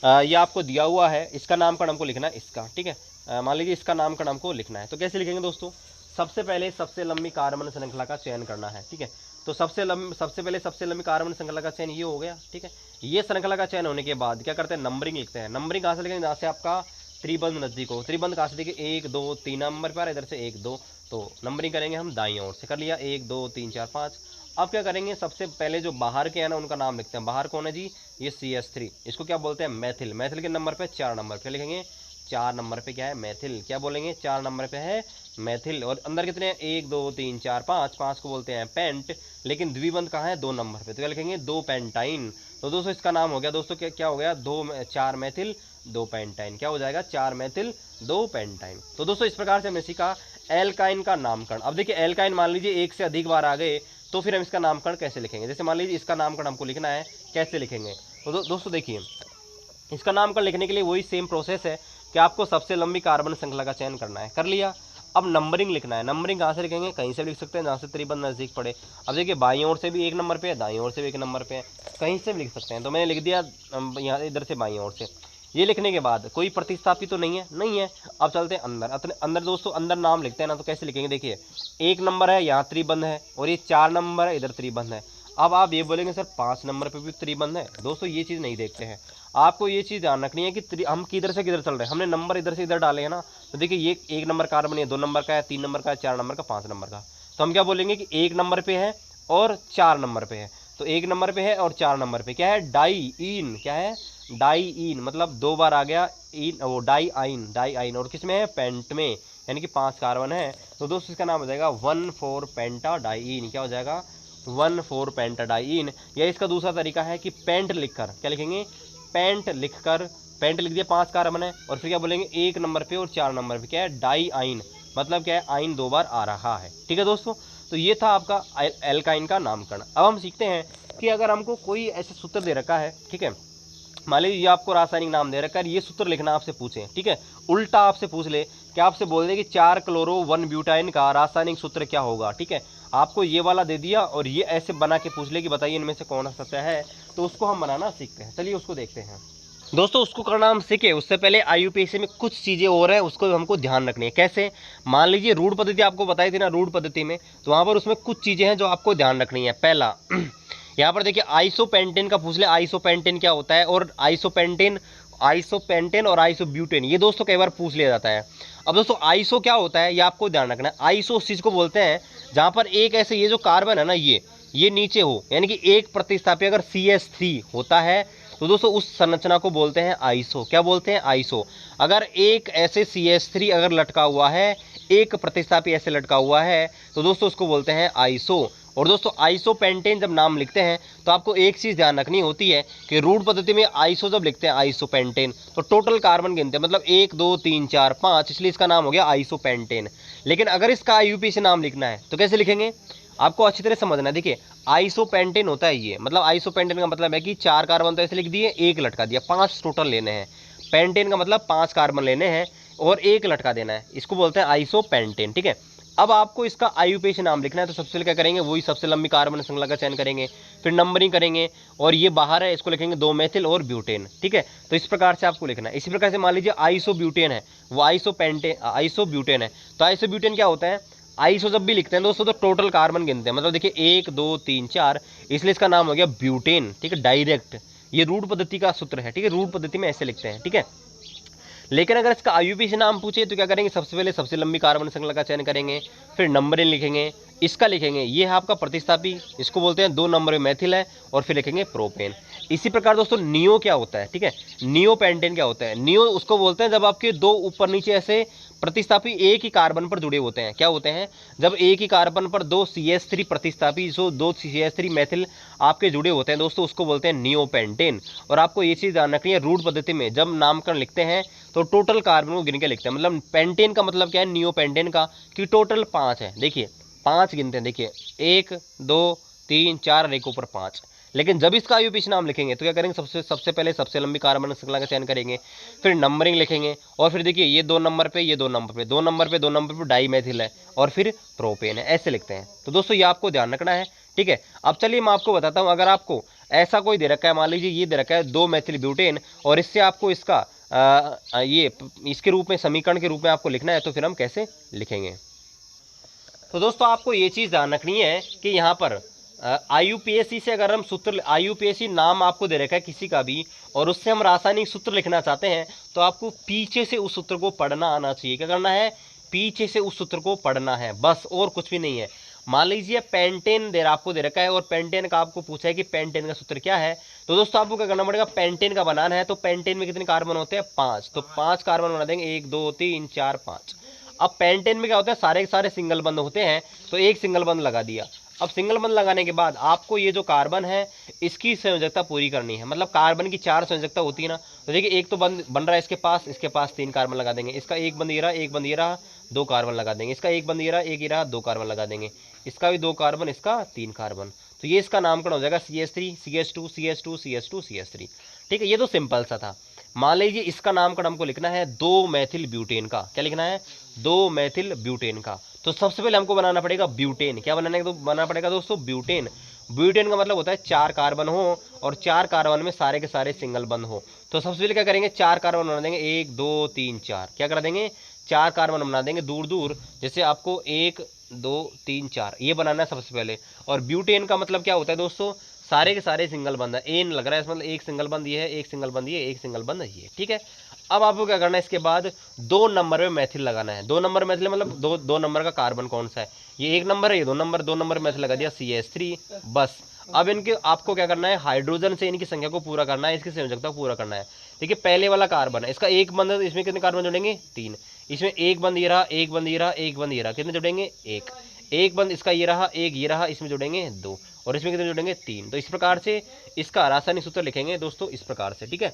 ये आपको दिया हुआ है, इसका नामकरण हमको लिखना है इसका, ठीक है। मान लीजिए इसका नामकरण हमको लिखना है, तो कैसे लिखेंगे दोस्तों? सबसे पहले सबसे लंबी कार्बन श्रृंखला का चयन करना है, ठीक है। तो सबसे पहले सबसे लंबी कार्बन श्रृंखला का चयन ये हो गया, ठीक है। ये श्रृंखला का चयन होने के बाद क्या करते हैं? नंबरिंग लिखते हैं। नंबरिंग कहाँ से लिखेंगे? जहाँ से आपका त्रिबंध नजदीक हो। त्रिबंध कहाँ से? देखिए 1 2 3 नंबर पर, इधर से 1 2, तो नंबरिंग करेंगे हम दाईं ओर से। कर लिया 1 2 3 4 5। अब क्या करेंगे? सबसे पहले जो बाहर के हैं ना उनका नाम लिखते हैं। बाहर कौन है जी? ये CH3। इसको क्या बोलते हैं? मैथिल। मैथिल के नंबर पे 4 नंबर पे लिखेंगे। 4 नंबर पे क्या है? मैथिल। क्या बोलेंगे? 4 नंबर पे है मैथिल। और अंदर कितने हैं? 1 2 3 4 5। 5 को बोलते हैं पेंट, लेकिन द्विबंध कहाँ है? 2 नंबर पे। तो क्या लिखेंगे? 2 पेंटाइन। तो दोस्तों इसका नाम हो गया दोस्तों क्या हो गया? 4 मैथिल 2 पेंटाइन। क्या हो जाएगा? 4 मैथिल 2 पेंटाइन। तो दोस्तों इस प्रकार से हमने सीखा एल्काइन का नामकरण। अब देखिए एल्काइन मान लीजिए एक से अधिक बार आ गए तो फिर हम इसका नामकरण कैसे लिखेंगे? जैसे मान लीजिए इसका नामकरण हमको लिखना है, कैसे लिखेंगे? तो दोस्तों देखिए इसका नामकरण लिखने के लिए वही सेम प्रोसेस है कि आपको सबसे लंबी कार्बन श्रृंखला का चयन करना है। कर लिया। अब नंबरिंग लिखना है। नंबरिंग कहाँ से लिखेंगे? कहीं से भी लिख सकते हैं जहाँ से त्रिबंध नजदीक पड़े। अब देखिए बाईं ओर से भी 1 नंबर पे है, दाईं ओर से भी 1 नंबर पे है, कहीं से भी लिख सकते हैं। तो मैंने लिख दिया यहाँ इधर से बाईं ओर से। ये लिखने के बाद कोई प्रतिस्थापी तो नहीं है, नहीं है। अब चलते हैं अंदर। अंदर दोस्तों अंदर नाम लिखते हैं ना, तो कैसे लिखेंगे? देखिए 1 नंबर है, यहाँ त्रिबंध है, और ये 4 नंबर है, इधर त्रिबंध है। अब आप ये बोलेंगे सर 5 नंबर पे भी त्रिबंध है। दोस्तों ये चीज़ नहीं देखते हैं। आपको ये चीज़ ध्यान रखनी है कि हम किधर से किधर चल रहे हैं। हमने नंबर इधर से इधर डाले हैं ना, तो देखिए ये 1 नंबर कार्बन है, 2 नंबर का है, 3 नंबर का है, 4 नंबर का, 5 नंबर का। तो हम क्या बोलेंगे कि 1 नंबर पे है और 4 नंबर पे है। तो 1 नंबर पे है और 4 नंबर पे क्या है? डाई इन। क्या है? डाई इन, मतलब 2 बार आ गया इन, वो डाई आइन। डाई आइन और किस में है? पेंट में, यानी कि 5 कार्बन है। तो दोस्तों इसका नाम हो जाएगा 1,4 पेंटाडाईन। क्या हो जाएगा? 1,4 पेंटाडाईन। या इसका दूसरा तरीका है कि पेंट लिखकर, क्या लिखेंगे? पेंट लिखकर, पेंट लिख दिया, 5 कार्बन है, और फिर क्या बोलेंगे? 1 नंबर पे और 4 नंबर पे क्या है? डाई आइन, मतलब क्या है? आइन 2 बार आ रहा है, ठीक है दोस्तों। तो ये था आपका एल्काइन का नामकरण। अब हम सीखते हैं कि अगर हमको कोई ऐसे सूत्र दे रखा है, ठीक है, मान लीजिए ये आपको रासायनिक नाम दे रखा है, ये सूत्र लिखना आपसे पूछे, ठीक है, उल्टा आपसे पूछ ले कि आपसे बोल दे कि 4 क्लोरो 1 ब्यूटाइन का रासायनिक सूत्र क्या होगा, ठीक है। आपको ये वाला दे दिया और ये ऐसे बना के पूछ ले कि बताइए इनमें से कौन सा सत्य है, तो उसको हम बनाना सीखते हैं। चलिए उसको देखते हैं दोस्तों। उसको करना हम सीखे उससे पहले IUPAC में कुछ चीज़ें और है, उसको हमको ध्यान रखनी है। कैसे? मान लीजिए रूढ़ पद्धति आपको बताई थी ना, रूढ़ पद्धति में, तो वहाँ पर उसमें कुछ चीज़ें हैं जो आपको ध्यान रखनी है। पहला यहाँ पर देखिए आइसोपेंटेन का पूछ ले, आइसोपेंटेन क्या होता है, और आइसोपेंटेन और आइसोब्यूटेन, ये दोस्तों कई बार पूछ लिया जाता है। अब दोस्तों आइसो क्या होता है ये आपको ध्यान रखना है। आइसो उस चीज़ को बोलते हैं जहाँ पर एक ऐसे ये जो कार्बन है ना ये नीचे हो, यानी कि एक प्रतिस्थापी अगर CH3 होता है तो दोस्तों उस संरचना को बोलते हैं आइसो। क्या बोलते हैं? आइसो। अगर एक ऐसे CH3 अगर लटका हुआ है, एक प्रतिस्थापी ऐसे लटका हुआ है, तो दोस्तों उसको बोलते हैं आइसो। और दोस्तों आइसोपेंटेन जब नाम लिखते हैं तो आपको एक चीज़ ध्यान रखनी होती है कि रूढ़ पद्धति में आइसो जब लिखते हैं आइसोपेंटेन तो टोटल कार्बन गिनते हैं, मतलब 1 2 3 4 5, इसलिए इसका नाम हो गया आइसोपेंटेन। लेकिन अगर इसका IUPAC नाम लिखना है तो कैसे लिखेंगे? आपको अच्छी तरह समझना है। देखिए आइसोपेंटेन होता है ये, मतलब आइसोपेंटेन का मतलब है कि 4 कार्बन तो ऐसे लिख दिए, 1 लटका दिया, 5 टोटल लेने हैं। पेंटेन का मतलब 5 कार्बन लेने हैं और 1 लटका देना है, इसको बोलते हैं आइसोपेंटेन, ठीक है। अब आपको इसका IUPAC नाम लिखना है तो सबसे पहले क्या करेंगे? वही सबसे लंबी कार्बन श्रृंखला का चयन करेंगे, फिर नंबरिंग करेंगे, और ये बाहर है इसको लिखेंगे 2 मेथिल और ब्यूटेन, ठीक है। तो इस प्रकार से आपको लिखना है। इसी प्रकार से मान लीजिए आइसोब्यूटेन है, वो आइसोब्यूटेन है, तो आइसोब्यूटेन क्या होता है? आइसो जब भी लिखते हैं दोस्तों तो टोटल कार्बन गिनते हैं, मतलब देखिए 1 2 3 4, इसलिए इसका नाम हो गया ब्यूटेन, ठीक है, डायरेक्ट। ये रूढ़ पद्धति का सूत्र है, ठीक है, रूढ़ पद्धति में ऐसे लिखते हैं, ठीक है। लेकिन अगर इसका IUPAC नाम पूछे तो क्या करेंगे? सबसे पहले सबसे लंबी कार्बन श्रृंखला का चयन करेंगे, फिर नंबरिंग लिखेंगे, इसका लिखेंगे, ये है आपका प्रतिस्थापी, इसको बोलते हैं 2 नंबर में मैथिल है, और फिर लिखेंगे प्रोपेन। इसी प्रकार दोस्तों नियो क्या होता है, ठीक है, नियो पेंटेन क्या होता है? नियो उसको बोलते हैं जब आपके 2 ऊपर नीचे ऐसे प्रतिस्थापी एक ही कार्बन पर जुड़े होते हैं। क्या होते हैं? जब एक ही कार्बन पर दो CH3 प्रतिस्थापी, जो दो CH3 मेथिल आपके जुड़े होते हैं दोस्तों, उसको बोलते हैं नियोपेंटेन। और आपको ये चीज़ ध्यान रखनी है, रूट पद्धति में जब नामकरण लिखते हैं तो टोटल कार्बन को गिन के लिखते हैं। मतलब पेंटेन का मतलब क्या है नियोपेंटेन का, कि टोटल 5 है। देखिए 5 गिनते हैं, देखिए 1 2 3 4 और एक ऊपर 5। लेकिन जब इसका IUPAC नाम लिखेंगे तो क्या करेंगे, सबसे पहले सबसे लंबी कार्बन श्रृंखला का चयन करेंगे, फिर नंबरिंग लिखेंगे, और फिर देखिए ये 2 नंबर पे, ये 2 नंबर पे, 2 नंबर पे, 2 नंबर पे डाई मेथिल है, और फिर प्रोपेन है, ऐसे लिखते हैं। तो दोस्तों ये आपको ध्यान रखना है, ठीक है। अब चलिए मैं आपको बताता हूँ, अगर आपको ऐसा कोई दे रखा है, मान लीजिए ये दे रखा है 2 मेथिल ब्यूटेन, और इससे आपको इसका ये इसके रूप में, समीकरण के रूप में आपको लिखना है, तो फिर हम कैसे लिखेंगे। तो दोस्तों आपको ये चीज़ ध्यान रखनी है कि यहाँ पर IUPAC से अगर हम सूत्र, IUPAC नाम आपको दे रखा है किसी का भी, और उससे हम रासायनिक सूत्र लिखना चाहते हैं, तो आपको पीछे से उस सूत्र को पढ़ना आना चाहिए। क्या करना है? पीछे से उस सूत्र को पढ़ना है, बस, और कुछ भी नहीं है। मान लीजिए पेंटेन आपको दे रखा है, और पेंटेन का आपको पूछा है कि पेंटेन का सूत्र क्या है, तो दोस्तों आपको क्या करना पड़ेगा, पेंटेन का बनाना है। तो पेंटेन में कितने कार्बन होते हैं? 5। तो 5 कार्बन बना देंगे, 1 2 3 4 5। अब पेंटेन में क्या होता है, सारे के सारे सिंगल बंद होते हैं, तो एक सिंगल बंद लगा दिया। अब सिंगल बंद लगाने के बाद आपको ये जो कार्बन है इसकी संयोजकता पूरी करनी है। मतलब कार्बन की 4 संयोजकता होती है ना, तो देखिए एक तो बंद बन रहा है इसके पास 3 कार्बन लगा देंगे, इसका एक बंद ये रहा, एक बंद ये रहा, 2 कार्बन लगा देंगे, इसका एक बंद ये रहा, एक ये रहा, 2 कार्बन लगा देंगे, इसका भी 2 कार्बन, इसका 3 कार्बन। तो ये इसका नामकरण हो जाएगा CH3 CH2 CH2 CH2 CH3। ठीक है, ये तो सिंपल सा था। मान लीजिए इसका नामकरण हमको लिखना है 2 मेथिल ब्यूटेन का। क्या लिखना है? 2 मेथिल ब्यूटेन का। तो सबसे पहले हमको बनाना पड़ेगा ब्यूटेन। क्या बनाना पड़ेगा दोस्तों? ब्यूटेन। ब्यूटेन का मतलब होता है 4 कार्बन हो, और 4 कार्बन में सारे के सारे सिंगल बंद हो। तो सबसे पहले क्या करेंगे, 4 कार्बन बना देंगे, 1 2 3 4। क्या कर देंगे? 4 कार्बन बना देंगे दूर दूर, जैसे आपको 1 2 3 4 ये बनाना है सबसे पहले। और ब्यूटेन का मतलब क्या होता है दोस्तों? सारे के सारे सिंगल बंद है। एन लग रहा है, मतलब एक सिंगल बंद ये है, एक सिंगल बंद ये, एक सिंगल बंद ये। ठीक है, अब आपको क्या करना है, इसके बाद 2 नंबर में मैथिल लगाना है। 2 नंबर मैथिल मतलब दो नंबर का कार्बन कौन सा है? ये 1 नंबर है, ये 2 नंबर मैथिल लगा दिया, CH3। बस अब इनके आपको क्या करना है, हाइड्रोजन से इनकी संख्या को पूरा करना है, इसकी संयोजकता को पूरा करना है। देखिए पहले वाला कार्बन है, इसका एक बंद है, तो इसमें कितने कार्बन जुड़ेंगे? 3। इसमें एक बंद ये रहा, एक बंद ये रहा, एक बंद ये रहा, कितने जुड़ेंगे? 1। एक बंद इसका ये रहा, एक ये रहा, इसमें जुड़ेंगे 2, और इसमें कितने जुड़ेंगे? 3। तो इस प्रकार से इसका रासायनिक सूत्र लिखेंगे दोस्तों, इस प्रकार से। ठीक है,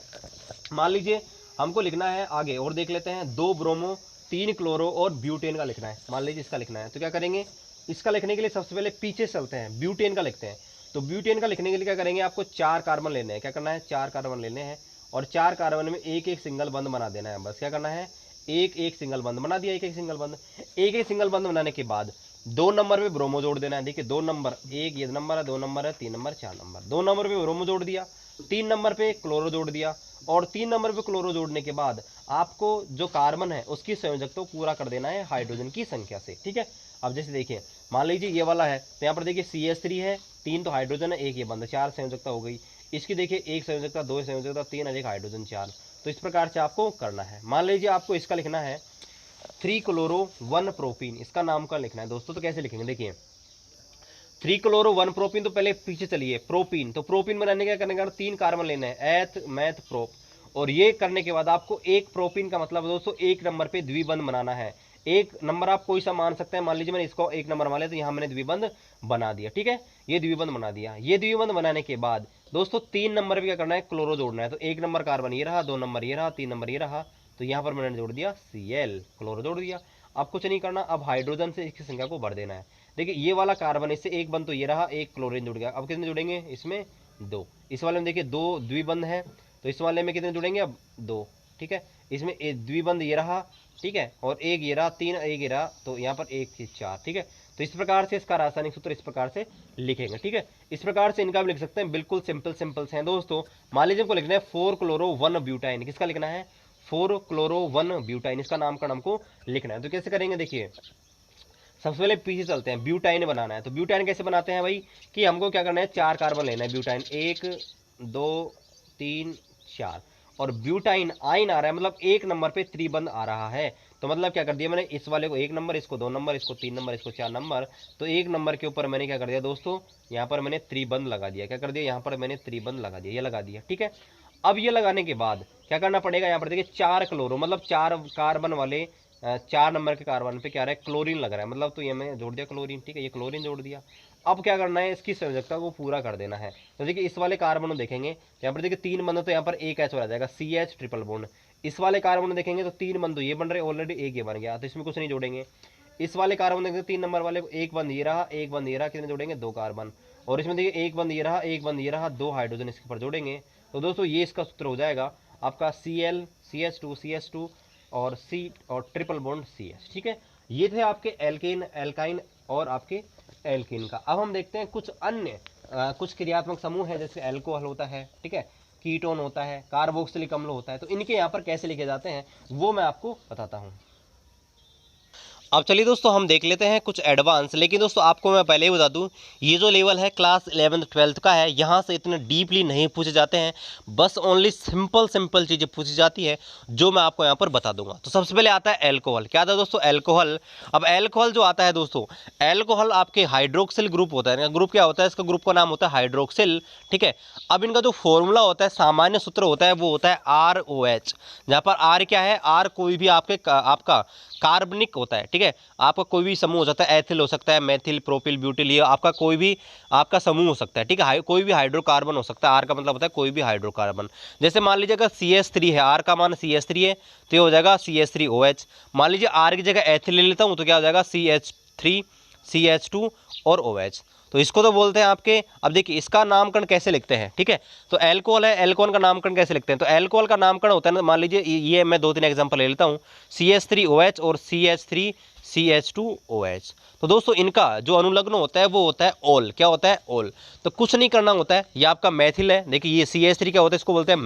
मान लीजिए हमको लिखना है आगे, और देख लेते हैं, 2 ब्रोमो 3 क्लोरो और ब्यूटेन का लिखना है। मान लीजिए इसका लिखना है, तो क्या करेंगे, इसका लिखने के लिए सबसे पहले पीछे चलते हैं, ब्यूटेन का लिखते हैं। तो ब्यूटेन का लिखने के लिए क्या करेंगे, आपको 4 कार्बन लेने हैं। क्या करना है? 4 कार्बन लेने हैं, और 4 कार्बन में एक एक सिंगल बंद बना देना है। बस क्या करना है, एक एक सिंगल बंद बना दिया, एक एक सिंगल बंद। एक एक सिंगल बंद बनाने के बाद 2 नंबर पे ब्रोमो जोड़ देना है। देखिए 2 नंबर, एक ये नंबर है, 2 नंबर है, 3 नंबर, 4 नंबर। 2 नंबर पे ब्रोमो जोड़ दिया, 3 नंबर पे क्लोरो जोड़ दिया, और 3 नंबर पे क्लोरो जोड़ने के बाद आपको जो कार्बन है उसकी संयोजकता को पूरा कर देना है हाइड्रोजन की संख्या से। ठीक है, अब जैसे देखिए मान लीजिए ये वाला है, तो यहाँ पर देखिए CH3 है, 3 तो हाइड्रोजन है, एक ये बंद, 4 संयोजकता हो गई। इसकी देखिए 1 संयोजकता, 2 संयोजकता, 3 और 1 हाइड्रोजन, 4। तो इस प्रकार से आपको करना है। मान लीजिए आपको इसका लिखना है 3 क्लोरो 1 प्रोपीन, इसका नामकरण लिखना है दोस्तों। तो कैसे लिखेंगे, देखिए 3 क्लोरो 1 प्रोपीन, तो पहले पीछे चलिए, प्रोपीन। तो प्रोपीन बनाने क्या करने का, 3 कार्बन लेने हैं, एथ मैथ प्रोप। और ये करने के बाद आपको एक प्रोपीन का मतलब दोस्तों 1 नंबर पे द्विबंध बनाना है। एक नंबर आप कोई सा मान सकते हैं, मान लीजिए मैंने इसको 1 नंबर मान लिया, तो यहाँ मैंने द्विबंध बना दिया। ठीक है, ये द्विबंध बना दिया। ये द्विबंध बनाने के बाद दोस्तों 3 नंबर पे क्या करना है, क्लोरो जोड़ना है। तो 1 नंबर कार्बन ये रहा, 2 नंबर ये रहा, 3 नंबर ये रहा, तो यहाँ पर मैंने जोड़ दिया Cl, क्लोरो जोड़ दिया। अब कुछ नहीं करना, अब हाइड्रोजन से इसकी संख्या को बढ़ देना है। देखिए ये वाला कार्बन, इससे एक बंद तो ये रहा, एक क्लोरीन जुड़ गया। अब कितने जुड़ेंगे, इसमें 2। इस वाले में देखिए 2 द्विबंध है, तो इस वाले में कितने जुड़ेंगे, अब 2। ठीक है, इसमें एक द्विबंध ये रहा, ठीक है, और एक ये रहा, 3, एक ये रहा, तो यहाँ पर 1 से 4। ठीक है, तो इस प्रकार से इसका रासायनिक सूत्र इस प्रकार से लिखेंगे। ठीक है, इस प्रकार से इनका भी लिख सकते हैं, बिल्कुल सिंपल से हैं दोस्तों। मान लीजिए हमको लिखना है 4 क्लोरो 1 ब्यूटाइन, किसका लिखना है, 4 क्लोरो 1 ब्यूटाइन, इसका नामकरण हमको लिखना है। तो कैसे करेंगे, देखिए सबसे पहले पीछे चलते हैं, ब्यूटाइन बनाना है। तो ब्यूटाइन कैसे बनाते हैं भाई, कि हमको क्या करना है, 4 कार्बन लेना है ब्यूटाइन, 1 2 3 4। और ब्यूटाइन आइन आ रहा है, मतलब 1 नंबर पे त्रिबंध आ रहा है। तो मतलब क्या कर दिया मैंने, इस वाले को 1 नंबर, इसको 2 नंबर, इसको 3 नंबर, इसको 4 नंबर। तो 1 नंबर के ऊपर मैंने क्या कर दिया दोस्तों, यहाँ पर मैंने त्रिबंध लगा दिया। क्या कर दिया, यहाँ पर मैंने त्रिबंध लगा दिया, ये लगा दिया। ठीक है, अब ये लगाने के बाद क्या करना पड़ेगा, यहाँ पर देखिए 4 क्लोरो, मतलब 4 कार्बन वाले 4 नंबर के कार्बन पे क्या रहा है, क्लोरीन लग रहा है, मतलब तो ये मैंने जोड़ दिया क्लोरीन, ठीक है, ये क्लोरीन जोड़ दिया। अब क्या करना है, इसकी संयोजकता को पूरा कर देना है। तो देखिए इस वाले कार्बन को देखेंगे, यहाँ पर देखिए 3 बंद तो यहाँ पर एक एच हो जाएगा, CH ट्रिपल बॉन्ड। इस वाले कार्बन को देखेंगे तो 3 बंद ये बन रहे, ऑलरेडी एक ये बन गया, तो इसमें कुछ नहीं जोड़ेंगे। इस वाले कार्बन देखेंगे 3 नंबर वाले को, एक बंद ये रहा, एक बंद ये रहा, कितने जोड़ेंगे, 2 कार्बन। और इसमें देखिए एक बंद ये रहा, एक बंद ये रहा, 2 हाइड्रोजन इसके ऊपर जोड़ेंगे। तो दोस्तों ये इसका सूत्र हो जाएगा आपका Cl CH2 और C और ट्रिपल बॉन्ड CH, ठीक है। ये थे आपके एल्केन, एल्काइन और आपके एल्कीन का। अब हम देखते हैं कुछ अन्य कुछ क्रियात्मक समूह है, जैसे एल्कोहल होता है, ठीक है, कीटोन होता है, कार्बोक्सिलिक अम्ल होता है। तो इनके यहाँ पर कैसे लिखे जाते हैं वो मैं आपको बताता हूँ। अब चलिए दोस्तों हम देख लेते हैं कुछ एडवांस। लेकिन दोस्तों आपको मैं पहले ही बता दूं, ये जो लेवल है क्लास 11th 12th का है, यहाँ से इतने डीपली नहीं पूछे जाते हैं, बस ओनली सिंपल चीज़ें पूछी जाती है जो मैं आपको यहाँ पर बता दूंगा। तो सबसे पहले आता है एल्कोहल। क्या आता है दोस्तों, एल्कोहल। अब एल्कोहल जो आता है दोस्तों, एल्कोहल आपके हाइड्रोक्सिल ग्रुप होता है। ग्रुप क्या होता है, इसका ग्रुप का नाम होता है हाइड्रोक्सिल, ठीक है। अब इनका जो फॉर्मूला होता है, सामान्य सूत्र होता है, वो होता है ROH, जहाँ पर R क्या है, R कोई भी आपका कार्बनिक होता है, ठीक है। आपका कोई भी समूह हो सकता है, एथिल हो सकता है, मेथिल, प्रोपिल, ब्यूटिल, ये आपका कोई भी आपका समूह हो सकता है, ठीक है। कोई भी हाइड्रोकार्बन हो सकता है। आर का मतलब होता है कोई भी हाइड्रोकार्बन। जैसे मान लीजिए अगर CH3 है, आर का मान CH3 है, तो ये हो जाएगा CH3OH। मान लीजिए आर की जगह एथिल ले लेता हूँ, तो क्या हो जाएगा CH3 CH2 और OH। तो इसको तो बोलते हैं आपके, अब देखिए इसका नामकरण कैसे लिखते हैं, ठीक है। तो एल्कोहल है, एल्कोहल का नामकरण कैसे लिखते हैं, तो एल्कोहल का नामकरण होता है ना, मान लीजिए ये मैं 2-3 एग्जांपल ले लेता हूँ, CH3OH और CH3CH2OH। तो दोस्तों इनका जो अनुलग्न होता है वो होता है ओल। क्या होता है, ओल। तो कुछ नहीं करना होता है, ये आपका मैथिल है। देखिए ये CH3 क्या होता है, इसको बोलते हैं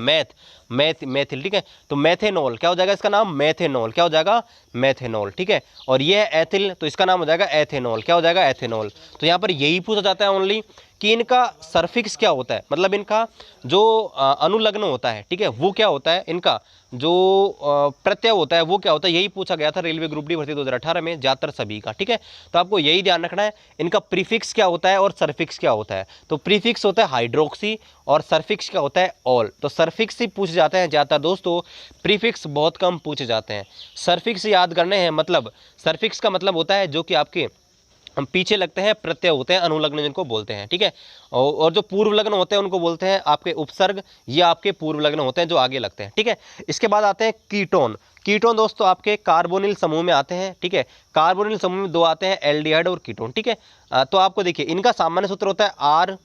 मैथिल, ठीक है। तो मैथेनॉल क्या हो जाएगा, इसका नाम मैथेनॉल, क्या हो जाएगा, मैथेनॉल, ठीक है। और ये है एथिल, तो इसका नाम हो जाएगा एथेनॉल, क्या हो जाएगा, एथेनॉल। तो यहाँ पर यही पूछा जाता है ओनली कि इनका सरफिक्स क्या होता है, मतलब इनका जो अनुलग्न होता है, ठीक है, वो क्या होता है, इनका जो प्रत्यय होता है वो क्या होता है, यही पूछा गया था रेलवे ग्रुप डी भर्ती 2018 में ज्यादातर सभी का, ठीक है। तो आपको यही ध्यान रखना है, इनका प्रीफिक्स क्या होता है और सरफिक्स क्या होता है। तो प्रीफिक्स होता है हाइड्रोक्सी और सरफिक्स क्या होता है, ऑल। तो सरफिक्स ही पूछे जाते हैं ज्यादातर दोस्तों, प्रीफिक्स बहुत कम पूछे जाते हैं। सरफिक्स याद करने हैं, मतलब सरफिक्स का मतलब होता है जो कि आपके हम पीछे लगते हैं, प्रत्यय होते हैं, अनुलग्न जिनको बोलते हैं, ठीक है। और जो पूर्व लग्न होते हैं उनको बोलते हैं आपके उपसर्ग, ये आपके पूर्व लग्न होते हैं जो आगे लगते हैं, ठीक है। इसके बाद आते हैं कीटोन। कीटोन दोस्तों आपके कार्बोनिल समूह में आते हैं, ठीक है। कार्बोनिल समूह में 2 आते हैं, एल्डिहाइड और कीटोन, ठीक है। तो आपको देखिए इनका सामान्य सूत्र होता है RCOOR।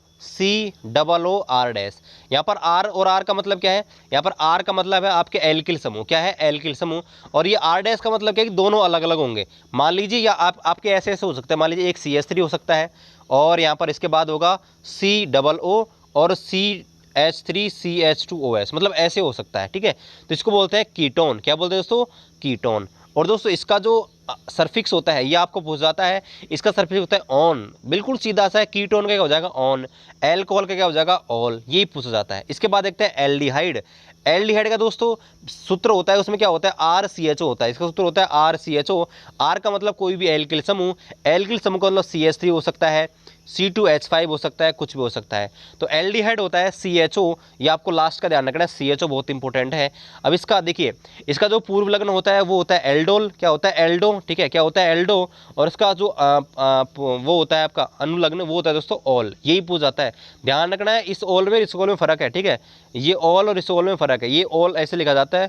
यहाँ पर R और R का मतलब क्या है, यहाँ पर R का मतलब है आपके एल्किल समूह, क्या है, एल्किल समूह। और ये R' का मतलब क्या है कि दोनों अलग अलग होंगे। मान लीजिए या आपके ऐसे हो सकते हैं, मान लीजिए एक CH3 हो सकता है और यहाँ पर इसके बाद होगा COO और CH3CH2OH, मतलब ऐसे हो सकता है, ठीक है। तो इसको बोलते हैं कीटोन। क्या बोलते हैं दोस्तों, कीटोन। और दोस्तों इसका जो सरफिक्स होता है ये आपको पूछ जाता है, इसका सरफिक्स होता है ऑन, बिल्कुल सीधा सा है। कीटोन का क्या हो जाएगा, ऑन। एल्कोहल का क्या हो जाएगा, ऑल, यही पूछा जाता है। इसके बाद देखते हैं एल्डिहाइड। एल्डिहाइड का दोस्तों सूत्र होता है, उसमें क्या होता है, RCHO होता है। इसका सूत्र होता है RCHO। R का मतलब कोई भी एल्किल समूह, एल्किल समूह का मतलब CH3 हो सकता है, C2H5 हो सकता है, कुछ भी हो सकता है। तो एल्डिहाइड होता है CHO, ये आपको लास्ट का ध्यान रखना है, CHO बहुत इंपॉर्टेंट है। अब इसका देखिए, इसका जो पूर्व लग्न होता है वो होता है एल्डोल, क्या होता है, एल्डो, ठीक है, क्या होता है, एल्डो। और इसका जो वो होता है आपका अनुलग्न, वो होता है दोस्तों ऑल, यही पूछ जाता है। ध्यान रखना है, इस ऑल में इस ऑल में फ़र्क है, ठीक है। ये ऑल और इस ऑल में फ़र्क है, ये ऑल ऐसे लिखा जाता है,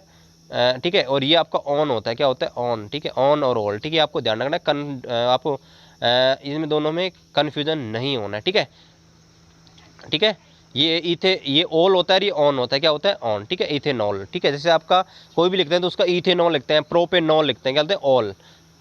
ठीक है। और ये आपका ऑन होता है, क्या होता है, ऑन, ठीक है, ऑन और ऑल, ठीक है। आपको ध्यान रखना है, आपको इसमें दोनों में कन्फ्यूजन नहीं होना है, ठीक है, ठीक है। ये ऑल होता है, ये ऑन होता है, क्या होता है, ऑन, ठीक है, इथेनॉल, ठीक है। जैसे आपका कोई भी लिखते हैं तो उसका इथेनॉल लिखते हैं, प्रोपेनॉल लिखते हैं, क्या बोलते हैं, ऑल,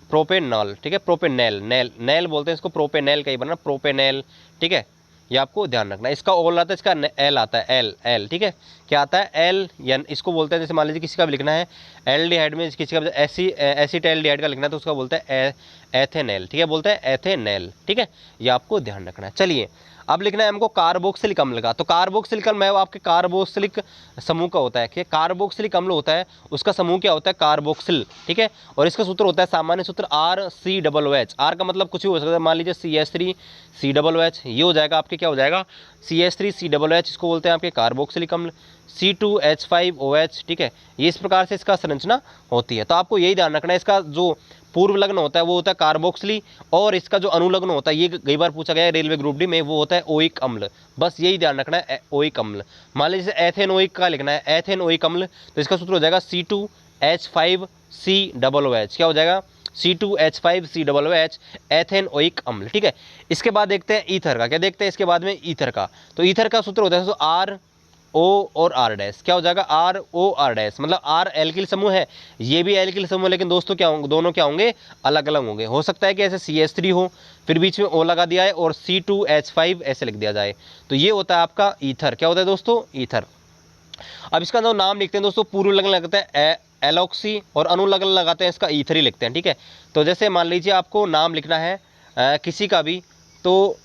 प्रोपेनॉल, ठीक है, प्रोपेनेल, नेल बोलते हैं इसको, प्रोपेनेल का ही बना, प्रोपेनेल, ठीक है। ये आपको ध्यान रखना है। इसका ओल आता है, इसका एल आता है, एल, ठीक है। क्या आता है, एल, या इसको बोलते हैं, जैसे मान लीजिए किसी का भी लिखना है एल्डिहाइड में, किसी का एसिटाल्डिहाइड का लिखना है तो उसका बोलते हैं एथेनेल, ठीक है, बोलते हैं एथेनेल, ठीक है। ये आपको ध्यान रखना है। चलिए अब लिखना है हमको कार्बोक्सिलिक अम्ल का। तो कार्बोक्सिलिक अम्ल है वो आपके कार्बोक्सिलिक समूह का होता है कि कार्बोक्सिलिक अम्ल होता है उसका समूह क्या होता है, कार्बोक्सिल, ठीक है। और इसका सूत्र होता है सामान्य सूत्र RCOOH। आर का मतलब कुछ भी हो सकता है, मान लीजिए CH3COOH, ये हो जाएगा आपके क्या हो जाएगा CH3COOH, इसको बोलते हैं आपके कार्बोक्सिलिक अम्ल। C2H5OH, ठीक है। ये इस प्रकार से इसका संरचना होती है। तो आपको यही ध्यान रखना है, इसका जो पूर्व लग्न होता है वो होता है कार्बोक्सिली, और इसका जो अनुलग्न होता है, ये कई बार पूछा गया है रेलवे ग्रुप डी में, वो होता है ओइक अम्ल। बस यही ध्यान रखना है, ओइक अम्ल। मान लीजिए एथेनोइक का लिखना है, एथेनोइक अम्ल, तो इसका सूत्र हो जाएगा C2H5COOH। क्या हो जाएगा, C2H5COOH, एथेनोइक अम्ल, ठीक है। इसके बाद देखते हैं ईथर का। क्या देखते हैं इसके बाद में, ईथर का। तो ईथर का सूत्र होता है RO और R डैश। क्या हो जाएगा, ROR डैश, मतलब R एल्किल समूह है, ये भी एल्किल समूह है, लेकिन दोस्तों क्या होंगे, दोनों क्या होंगे, अलग अलग होंगे। हो सकता है कि ऐसे CH3 हो, फिर बीच में O लगा दिया है और C2H5 ऐसे लिख दिया जाए, तो ये होता है आपका ईथर। क्या होता है दोस्तों, ईथर। अब इसका जो नाम लिखते हैं दोस्तों, पूर्व लग्न लगाते हैं एलॉक्सी, और अनुलग्न लगाते हैं इसका ईथर ही लिखते हैं, ठीक है। तो जैसे मान लीजिए आपको नाम लिखना है किसी का भी, तो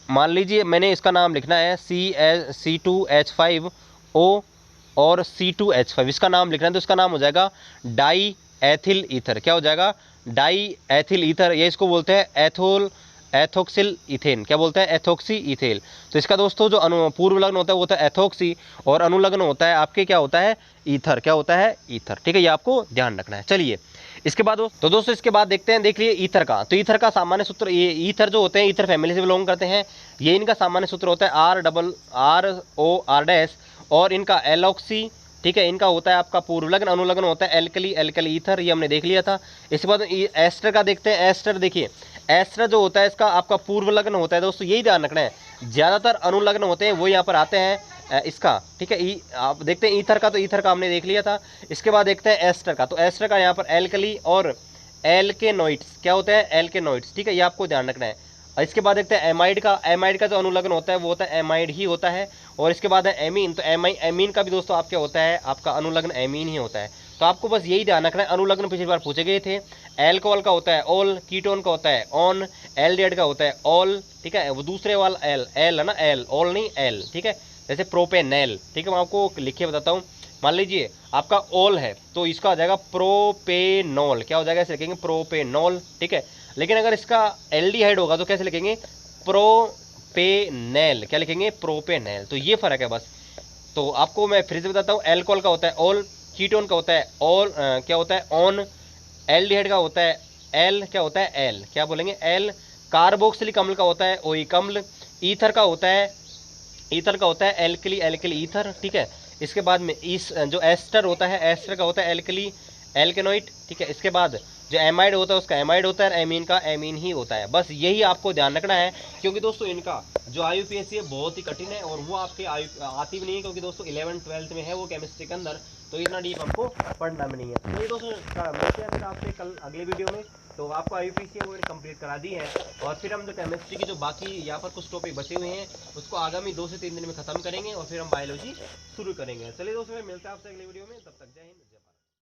मान लीजिए मैंने इसका नाम लिखना है C2H5O और C2H5, इसका नाम लिखना है, तो इसका नाम हो जाएगा डाई एथिल ईथर। क्या हो जाएगा, डाई एथिल ईथर। ये इसको बोलते हैं एथोक्सिल इथेन। क्या बोलते हैं, एथोक्सी इथेल। तो इसका दोस्तों जो पूर्व लग्न होता है वो होता है एथोक्सी, और अनुलग्न होता है आपके क्या होता है, ईथर। क्या होता है, ईथर, ठीक है। ये आपको ध्यान रखना है। चलिए इसके बाद तो दोस्तों इसके बाद देखते हैं, देख लिए ईथर का। तो ईथर का सामान्य सूत्र, ये ईथर जो होते हैं ईथर फैमिली से बिलोंग करते हैं, ये इनका सामान्य सूत्र होता है ROR डैश, और इनका एलॉक्सी, ठीक है। इनका होता है आपका पूर्व लग्न, अनुलग्न होता है एल्कली, एल्कली ईथर, ये हमने देख लिया था। इसके बाद एस्टर का देखते हैं। एस्टर देखिए, एस्टर जो होता है इसका आपका पूर्व लग्न होता है दोस्तों, यही ध्यान रखना है, ज़्यादातर अनुलग्न होते हैं वो यहाँ पर आते हैं इसका, ठीक है। आप देखते हैं ईथर का, तो ईथर का हमने देख लिया था। इसके बाद देखते हैं एस्टर का। तो एस्टर का यहाँ पर एल्कली और एल्केनोइड्स, क्या होते हैं, एल्केनोइड्स, ठीक है, ये आपको ध्यान रखना है। और इसके बाद देखते हैं एमाइड का। एमाइड का जो अनुलग्न होता है वो होता है एमाइड ही होता है। और इसके बाद है एमीन। तो एमीन का भी दोस्तों आप क्या होता है, आपका अनुलग्न एमीन ही होता है। तो आपको बस यही ध्यान रखना है, अनुलग्न पिछली बार पूछे गए थे। एल्कोहल का होता है ऑल, कीटोन का होता है ऑन, एल्डिहाइड का होता है ऑल, ठीक है। वो दूसरे वाला एल है ना, एल, ऑल नहीं एल, ठीक है। जैसे प्रोपेनेल, ठीक है, मैं आपको लिख के बताता हूँ। मान लीजिए आपका ऑल है तो इसका आ जाएगा प्रोपेनॉल। क्या हो जाएगा, ऐसे लिखेंगे प्रोपेनॉल, ठीक है। लेकिन अगर इसका एल्डिहाइड होगा तो कैसे लिखेंगे, प्रोपेनेल। क्या लिखेंगे, प्रोपेनेल। तो ये फर्क है बस। तो आपको मैं फिर से बताता हूँ, एल्कोहल का होता है ऑल, कीटोन का होता है ऑल, क्या होता है ऑन, एल्डिहाइड का होता है एल, क्या होता है एल, क्या बोलेंगे एल, कार्बोक्सिलिक अम्ल का होता है ओइक अम्ल, ईथर का होता है एल्कली, एल्कली ईथर, ठीक है। इसके बाद में इस जो एस्टर होता है, एस्टर का होता है एल्कली, एल्केनोइड, ठीक है। इसके बाद जो एमाइड होता है उसका एमाइड होता है, एमीन का एमीन ही होता है। बस यही आपको ध्यान रखना है, क्योंकि दोस्तों इनका जो IUPAC है बहुत ही कठिन है, और वो आपके आती भी नहीं है, क्योंकि दोस्तों 11th-12th में है वो केमिस्ट्री के अंदर, तो इतना डीप हमको पढ़ना भी नहीं है। तो ये दोस्तों मिलते हैं फिर आपसे कल अगले वीडियो में। तो आपको IUPAC है वो कंप्लीट करा दी है, और फिर हम जो केमिस्ट्री की जो बाकी यहाँ पर कुछ टॉपिक बचे हुए हैं उसको आगामी 2 से 3 दिन में खत्म करेंगे, और फिर हम बायोलॉजी शुरू करेंगे। चलिए दोस्तों मिलते हैं आपसे अगले वीडियो में, तब तक जय हिंद।